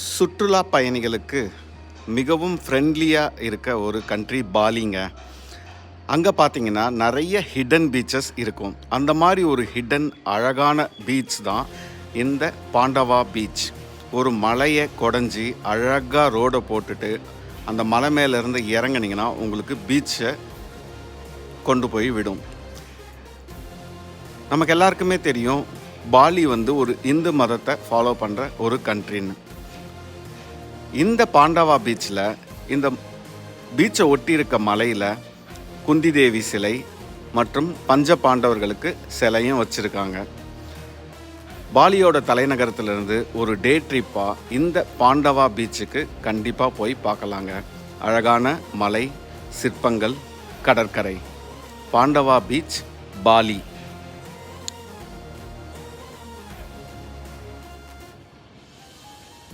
சுற்றுலா பயணிகளுக்கு மிகவும் ஃப்ரெண்ட்லியாக இருக்க ஒரு கண்ட்ரி பாலிங்க. அங்கே பார்த்தீங்கன்னா நிறைய ஹிடன் பீச்சஸ் இருக்கும். அந்த மாதிரி ஒரு ஹிடன் அழகான பீச் தான் இந்த பாண்டவா பீச். ஒரு மலையை குடஞ்சி அழகாக ரோடை போட்டுட்டு அந்த மலை மேலேருந்து இறங்குனீங்கன்னா உங்களுக்கு பீச்சை கொண்டு போய் விடும். நமக்கு எல்லாருக்குமே தெரியும், பாலி ஒரு இந்து மதத்தை ஃபாலோ பண்ணுற ஒரு கண்ட்ரின்னு. இந்த பாண்டவா பீச்சில், இந்த பீச்சை ஒட்டி இருக்க மலையில் குந்தி தேவி சிலை மற்றும் பஞ்ச பாண்டவர்களுக்கு சிலையும் வச்சுருக்காங்க. பாலியோட தலைநகரத்திலிருந்து ஒரு டே ட்ரிப்பாக இந்த பாண்டவா பீச்சுக்கு கண்டிப்பாக போய் பார்க்கலாங்க. அழகான மலை, சிற்பங்கள், கடற்கரை. Pandawa beach, poly.